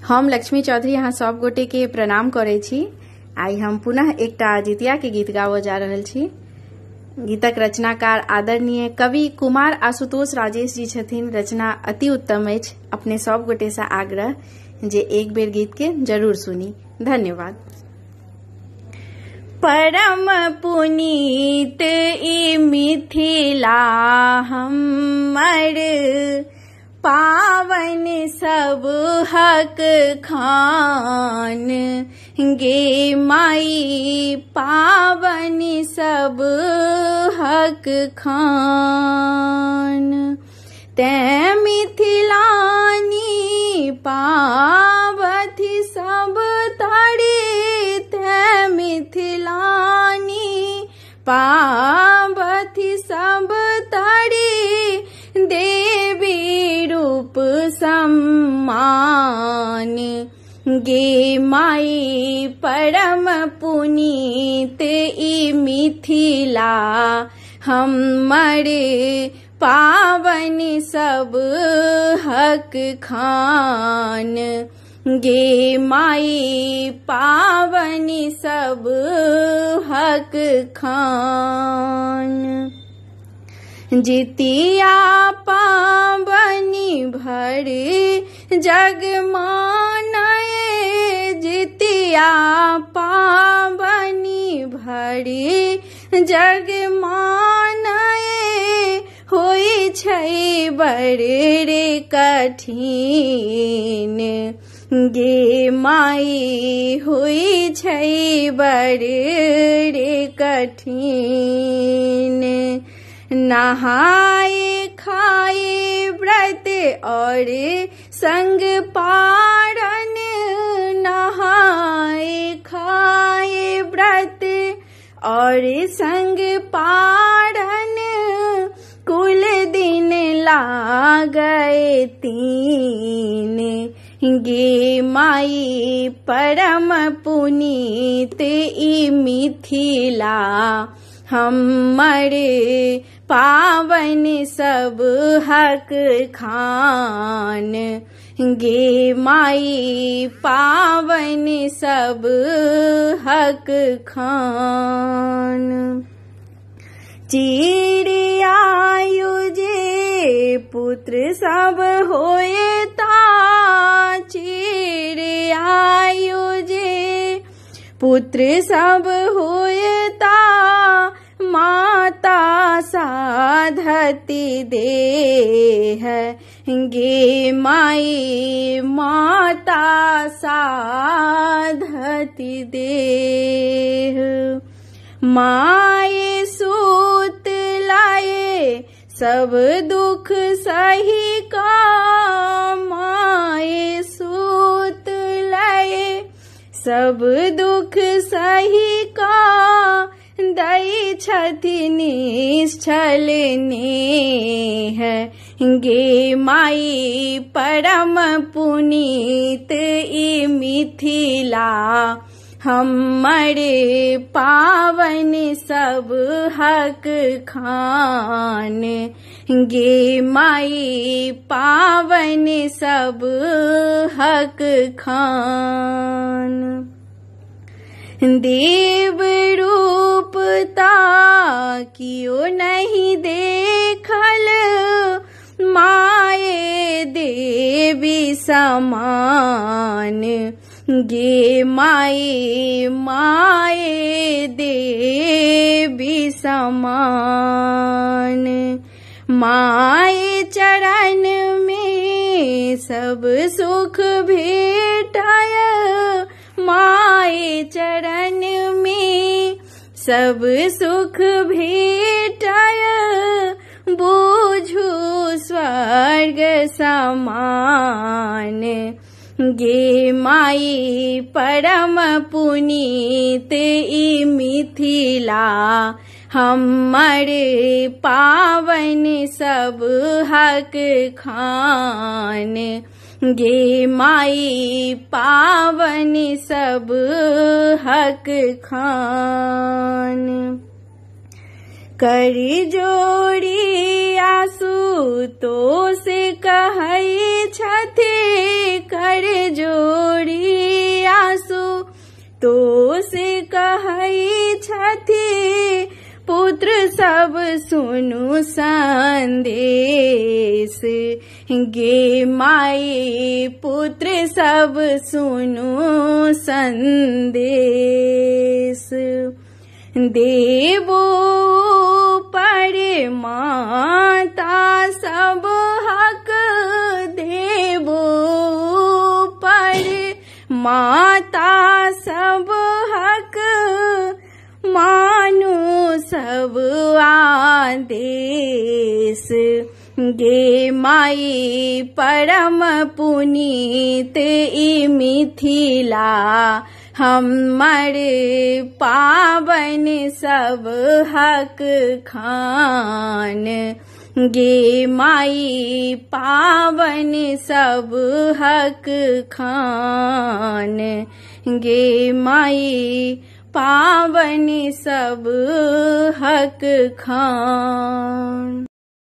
हम लक्ष्मी चौधरी यहाँ सब गोटे के प्रणाम करे छी। आई हम पुनः एकटा जितिया के गीत गाबो जा रहल छी। गीतक रचनाकार आदरणीय कवि कुमार आशुतोष राजेश जी छथिन। रचना अति उत्तम अछि। अपने सब गोटे से आग्रह जे एक बेर गीत के जरूर सुनी। धन्यवाद। परम पुनीत ई मिथिला हमर, पावन सब हक खान गे माई, पावन सब हक खान। तै मिथिलानी पावथि सब तरे, तै मिथिलानी पावथि सब तरे, देवी रूप सम्मान गे माई, परम पुनीत ई मिथिला हमर, पावन सब हक खान गे माई, पावन सब हक खान। जितिया पावनी भर जग मानए, जितिया पावनी भर जग मानए, होई छै बड़ रे कठिन गे माई, होई छै बड़ रे कठिन। नहाए खाए व्रत और संग पारण, नहाए खाए व्रत और संग पारण, कुल दिन लागए तीन गे माई, परम पुनीत ई मिथिला हमर, पावन सब हक खान गे माई, पावन सब हक खान। चिड़ियायु जे पुत्र सब होए ता, चिड़ियायु जे पुत्र सब होए ता, माता साधति देह गे माई, माता साधति देह। माए सूत लाए सब दुख सही का, माए सूत लाए सब दुख सही का, दई छथि निश्चल नेह गे माई, परम पुनीत ई मिथिला हमर, पावन सब हक खान गे माई, पावन सब हक खान। देव रूपता कियो नहीं देखल, माए देवी समान गे माई, माए देवी समान। माए चरण में सब सुख भेटाय, माए चरण में सब सुख भेटाय, बूझू स्वर्ग समान गे माई, परम पुनीत ई मिथिला हमर, पावन सब हक खान गे माई, पावन सब हक खान। कर जोड़ी आसुतोष कहै छथि, कर जो तो से कहई छथि पुत्र सब सुनु संदेश। गे माई पुत्र सब सुनु संदेश। देवो पड़े माता सब हक, देवो पड़े माता सब हक, मानो सब आदेश। गे माई परम पुनीत ई मिथिला, हमर पावन सब हक खान। गे माई पावन सब हक खान, गे माई पावन सब हक खान।